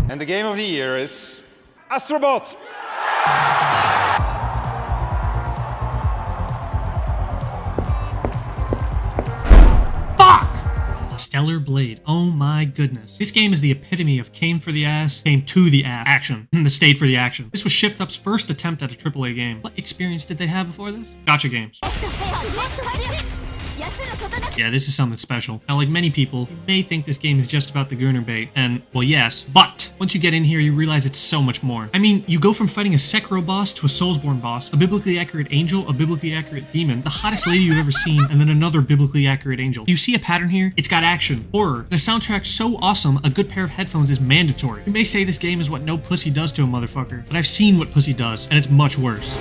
And the game of the year is Astrobot. Stellar Blade. Oh my goodness. This game is the epitome of came for the ass, came to the ass action. The stayed for the action. This was Shift Up's first attempt at a AAA game. What experience did they have before this? Gotcha games. Yeah, this is something special. Now, like many people, you may think this game is just about the Gooner bait, and, well, yes, but once you get in here, you realize it's so much more. I mean, you go from fighting a Sekiro boss to a Soulsborne boss, a biblically accurate angel, a biblically accurate demon, the hottest lady you've ever seen, and then another biblically accurate angel. You see a pattern here? It's got action, horror, and a soundtrack so awesome, a good pair of headphones is mandatory. You may say this game is what no pussy does to a motherfucker, but I've seen what pussy does, and it's much worse.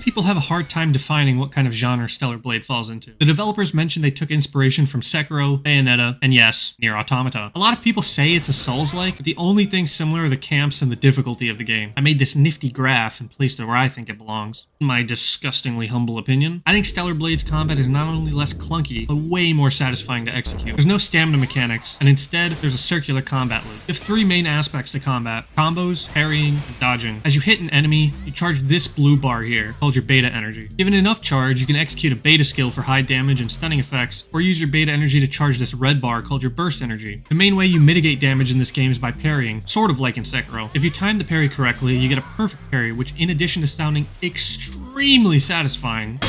People have a hard time defining what kind of genre Stellar Blade falls into. The developers mentioned they took inspiration from Sekiro, Bayonetta, and yes, Nier Automata. A lot of people say it's a Souls-like, but the only things similar are the camps and the difficulty of the game. I made this nifty graph and placed it where I think it belongs. In my disgustingly humble opinion, I think Stellar Blade's combat is not only less clunky, but way more satisfying to execute. There's no stamina mechanics, and instead, there's a circular combat loop. You have three main aspects to combat: combos, parrying, and dodging. As you hit an enemy, you charge this blue bar here, called your beta energy. Given enough charge, you can execute a beta skill for high damage and stunning effects, or use your beta energy to charge this red bar called your burst energy. The main way you mitigate damage in this game is by parrying, sort of like in Sekiro. If you time the parry correctly, you get a perfect parry, which in addition to sounding extremely satisfying,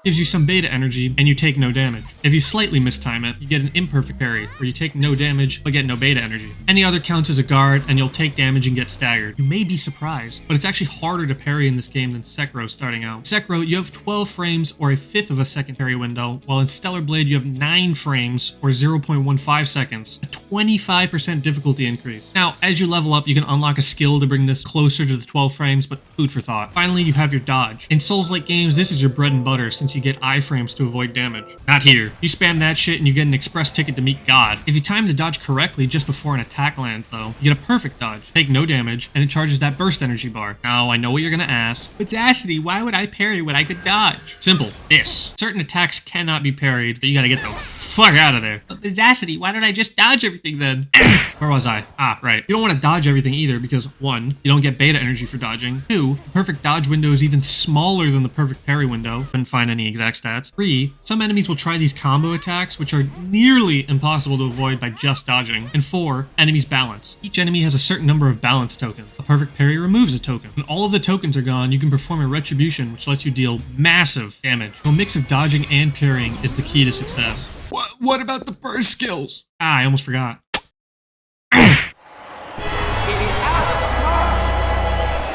gives you some beta energy, and you take no damage. If you slightly mistime it, you get an imperfect parry, where you take no damage, but get no beta energy. Any other counts as a guard, and you'll take damage and get staggered. You may be surprised, but it's actually harder to parry in this game than Sekiro starting out. In Sekiro, you have 12 frames, or a fifth of a second parry window, while in Stellar Blade, you have 9 frames, or 0.15 seconds. A 25% difficulty increase. Now, as you level up, you can unlock a skill to bring this closer to the 12 frames, but food for thought. Finally, you have your dodge. In Souls-like games, this is your bread and butter, since you get iframes to avoid damage. Not here. You spam that shit and you get an express ticket to meet God. If you time the dodge correctly just before an attack lands, though, you get a perfect dodge, take no damage, and it charges that burst energy bar. Now, I know what you're gonna ask. But Zassity, why would I parry when I could dodge? Simple. This. Certain attacks cannot be parried, but you gotta get the fuck out of there. But Zassity, why don't I just dodge everything then? Where was I? Ah, right. You don't want to dodge everything either because 1, you don't get beta energy for dodging. 2, the perfect dodge window is even smaller than the perfect parry window. Couldn't find any exact stats. 3, some enemies will try these combo attacks, which are nearly impossible to avoid by just dodging. And 4, enemies balance. Each enemy has a certain number of balance tokens. A perfect parry removes a token. When all of the tokens are gone, you can perform a retribution, which lets you deal massive damage. So a mix of dodging and parrying is the key to success. What about the burst skills? Ah, I almost forgot.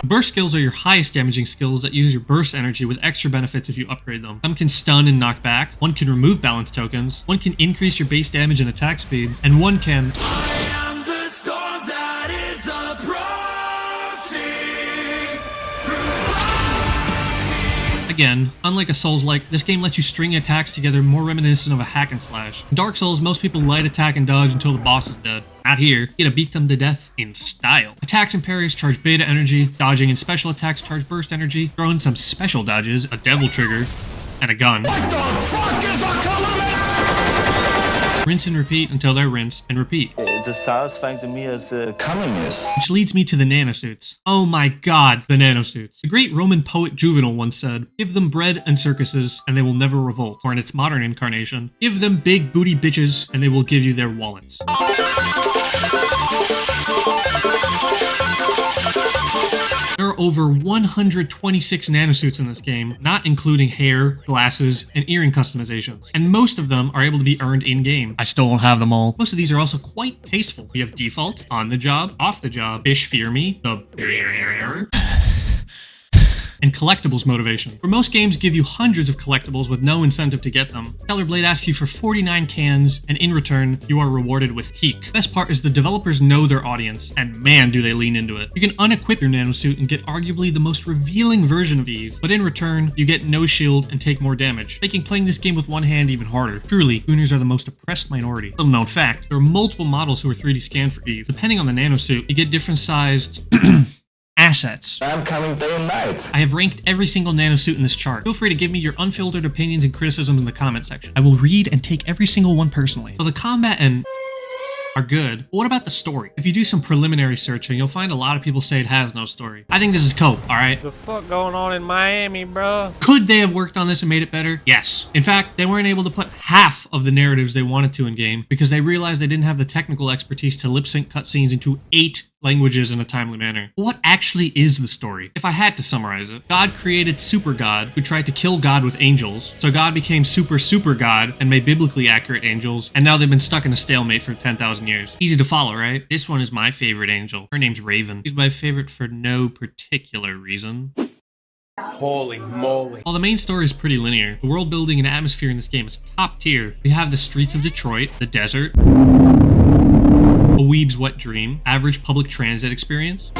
Burst skills are your highest damaging skills that use your burst energy with extra benefits if you upgrade them. Some can stun and knock back, one can remove balance tokens, one can increase your base damage and attack speed, and one can... Again, unlike a Souls-like, this game lets you string attacks together more reminiscent of a hack and slash. In Dark Souls, most people light attack and dodge until the boss is dead. Not here. You gotta beat them to death in style. Attacks and parries charge beta energy, dodging and special attacks charge burst energy, throw in some special dodges, a devil trigger, and a gun. What the fuck is a color? Rinse and repeat until they're rinsed and repeat. It's as satisfying to me as coming is. Which leads me to the Nanosuits. Oh my god, the Nanosuits. The great Roman poet Juvenal once said, "Give them bread and circuses and they will never revolt." Or in its modern incarnation, give them big booty bitches and they will give you their wallets. There are over 126 nanosuits in this game, not including hair, glasses, and earring customizations. And most of them are able to be earned in-game. I still don't have them all. Most of these are also quite tasteful. We have default, on the job, off the job, fish fear me, the and collectibles motivation. Where most games give you hundreds of collectibles with no incentive to get them, Stellar Blade asks you for 49 cans, and in return, you are rewarded with Peak. Best part is the developers know their audience, and man do they lean into it. You can unequip your nanosuit and get arguably the most revealing version of Eve, but in return, you get no shield and take more damage, making playing this game with one hand even harder. Truly, Gooners are the most oppressed minority. Little known fact, there are multiple models who are 3D scanned for Eve. Depending on the nanosuit, you get different sized assets. I'm coming day and night. I have ranked every single nanosuit in this chart. Feel free to give me your unfiltered opinions and criticisms in the comment section. I will read and take every single one personally. So the combat and are good, but what about the story? If you do some preliminary searching, you'll find a lot of people say it has no story. I think this is cope, alright? The fuck going on in Miami, bro? Could they have worked on this and made it better? Yes. In fact, they weren't able to put half of the narratives they wanted to in game because they realized they didn't have the technical expertise to lip sync cutscenes into 8 languages in a timely manner. What actually is the story? If I had to summarize it, God created Super God, who tried to kill God with angels, so God became Super God and made biblically accurate angels, and now they've been stuck in a stalemate for 10,000 years. Easy to follow, right? This one is my favorite angel. Her name's Raven. She's my favorite for no particular reason. Holy moly. While the main story is pretty linear, the world building and atmosphere in this game is top tier. We have the streets of Detroit, the desert, a weeb's wet dream, average public transit experience,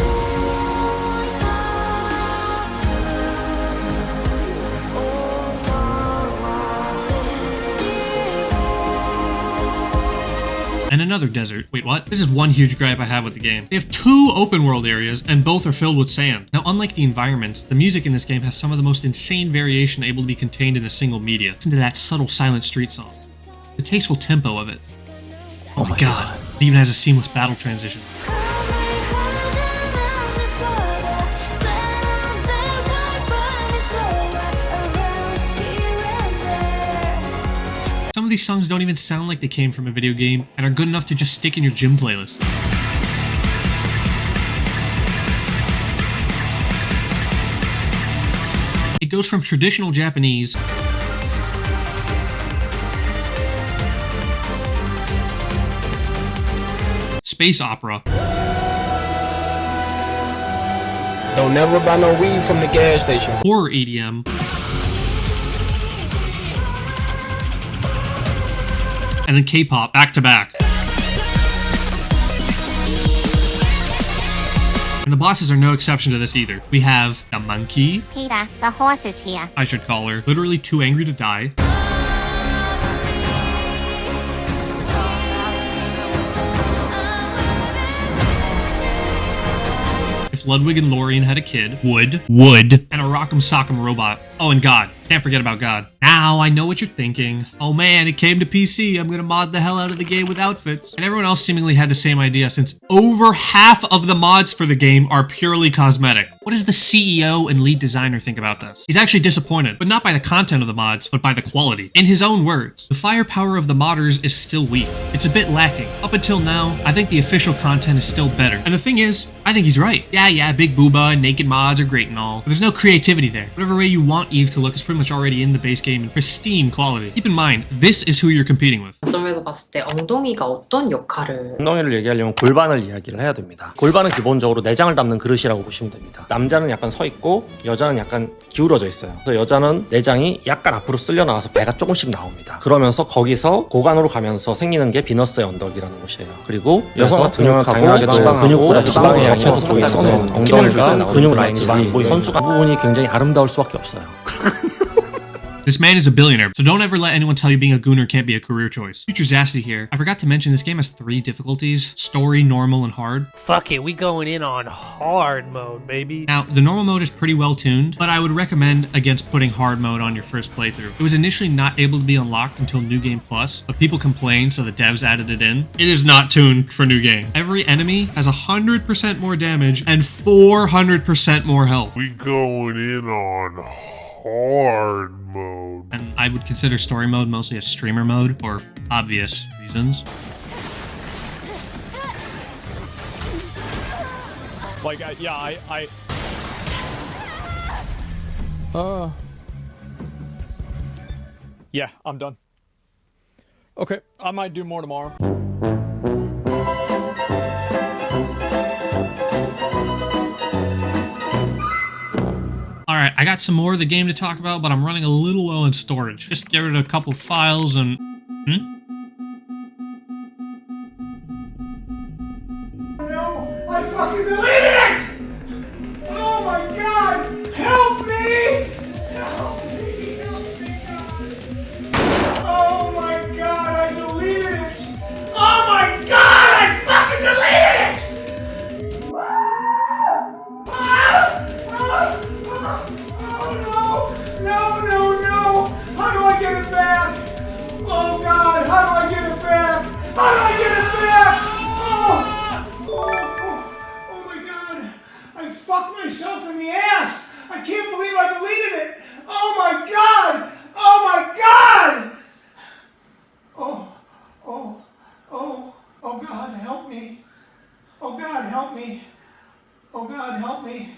and another desert. Wait, what? This is one huge gripe I have with the game. They have 2 open world areas and both are filled with sand. Now, unlike the environments, the music in this game has some of the most insane variation able to be contained in a single media. Listen to that subtle silent street song. The tasteful tempo of it. Oh my god. It even has a seamless battle transition. Some of these songs don't even sound like they came from a video game and are good enough to just stick in your gym playlist. It goes from traditional Japanese space opera, Don't never buy no weed from the gas station. horror EDM, and then K-pop back to back. And the bosses are no exception to this either. We have a monkey, Peter, the horse is here. I should call her, literally too angry to die. If Ludwig and Lorien had a kid, would, and a Rock'em Sock'em robot. Oh, and God. Can't forget about God. Now, I know what you're thinking. Oh man, it came to PC. I'm gonna mod the hell out of the game with outfits. And everyone else seemingly had the same idea since over half of the mods for the game are purely cosmetic. What does the CEO and lead designer think about this? He's actually disappointed, but not by the content of the mods, but by the quality. In his own words, the firepower of the modders is still weak. It's a bit lacking. Up until now, I think the official content is still better. And the thing is, I think he's right. Yeah, big booba and naked mods are great and all, but there's no creativity there. Whatever way you want Eve to look is pretty much already in the base game in pristine quality. Keep in mind, this is who you're competing with. 관점에서 봤을 때 엉덩이가 어떤 역할을 엉덩이를 얘기하려면 골반을 이야기를 해야 됩니다. 골반은 기본적으로 내장을 담는 그릇이라고 보시면 됩니다. 남자는 약간 서 있고 여자는 약간 기울어져 있어요. 그래서 여자는 내장이 약간 앞으로 쓸려 나와서 배가 조금씩 나옵니다. 그러면서 거기서 고관으로 가면서 생기는 게 비너스의 언덕이라는 곳이에요. 그리고 여성 같은 경우는 강하게 근육보다 지방의 양이 해서 거기 써놓은 엉덩이가 근육 라인 지방이 보이는 선수가 그 부분이 굉장히 아름다울 수밖에 없어요. This man is a billionaire, so don't ever let anyone tell you being a Gooner can't be a career choice. Future Zasty here. I forgot to mention this game has 3 difficulties: story, normal, and hard. Fuck it, we going in on hard mode, baby. Now, the normal mode is pretty well tuned, but I would recommend against putting hard mode on your first playthrough. It was initially not able to be unlocked until New Game Plus, but people complained, so the devs added it in. It is not tuned for New Game. Every enemy has 100% more damage and 400% more health. We going in on hard mode. And I would consider story mode mostly a streamer mode for obvious reasons. Like, yeah, I'm done. Okay, I might do more tomorrow. Alright, I got some more of the game to talk about, but I'm running a little low on storage. Just get rid of a couple files and... No, I fucking deleted it! Oh my god! Help me! Help me! Help me, God! Oh my god, I deleted it! Oh my god, I fucking deleted it! Oh no! No, no, no! How do I get it back? Oh god, how do I get it back? How do I get it back? Oh my god! I fucked myself in the ass! I can't believe I deleted it! Oh my god! Oh my god! Oh god, help me. Oh god, help me. Oh god, help me.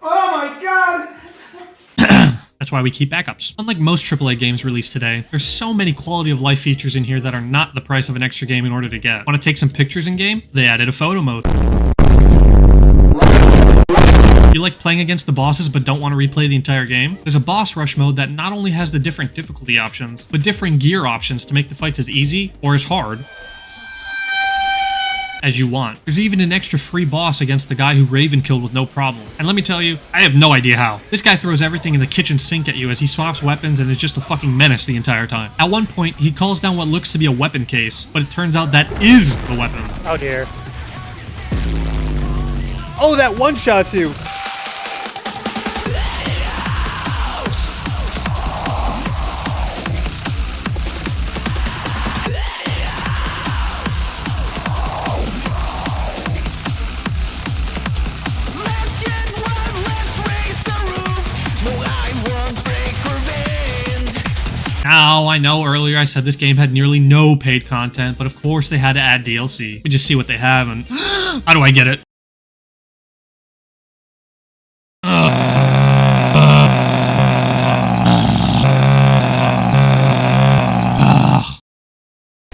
Oh my god! That's why we keep backups. Unlike most AAA games released today, there's so many quality of life features in here that are not the price of an extra game in order to get. Want to take some pictures in game? They added a photo mode. You like playing against the bosses but don't want to replay the entire game? There's a boss rush mode that not only has the different difficulty options, but different gear options to make the fights as easy or as hard as you want. There's even an extra free boss against the guy who Raven killed with no problem. And let me tell you, I have no idea how. This guy throws everything in the kitchen sink at you as he swaps weapons and is just a fucking menace the entire time. At one point, he calls down what looks to be a weapon case, but it turns out that is the weapon. Oh dear. Oh, that one-shots you. Now, I know earlier I said this game had nearly no paid content, but of course they had to add DLC. We just see what they have and... How do I get it?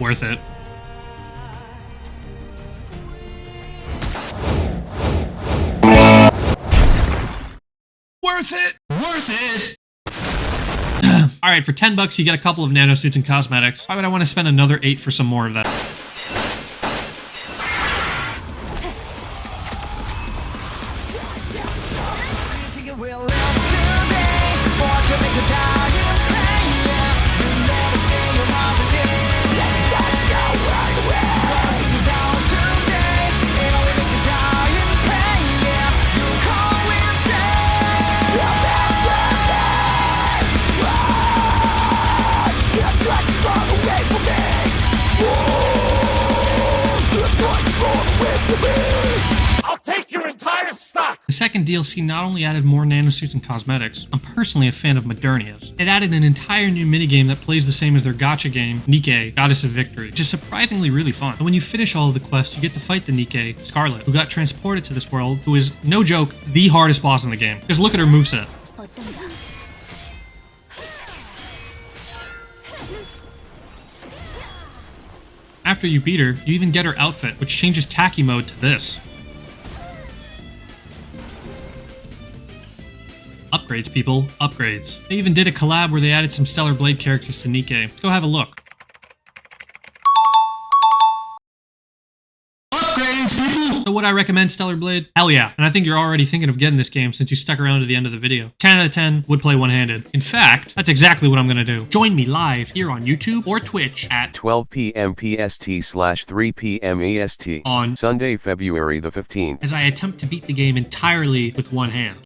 Worth it. Worth it! Worth it! Alright, for $10 you get a couple of nanosuits and cosmetics. Why would I want to spend another $8 for some more of that? The second DLC not only added more nanosuits and cosmetics, I'm personally a fan of Modernia's. It added an entire new minigame that plays the same as their gacha game, Nikke, Goddess of Victory, which is surprisingly really fun. And when you finish all of the quests, you get to fight the Nikke, Scarlet, who got transported to this world, who is, no joke, the hardest boss in the game. Just look at her moveset. After you beat her, you even get her outfit, which changes Tacky mode to this. Upgrades, people. Upgrades. They even did a collab where they added some Stellar Blade characters to Nikke. Let's go have a look. Upgrades, people! So would I recommend Stellar Blade? Hell yeah. And I think you're already thinking of getting this game since you stuck around to the end of the video. 10 out of 10 would play one-handed. In fact, that's exactly what I'm gonna do. Join me live here on YouTube or Twitch at 12 p.m. PST/3 p.m. EST on Sunday, February the 15th. as I attempt to beat the game entirely with one hand.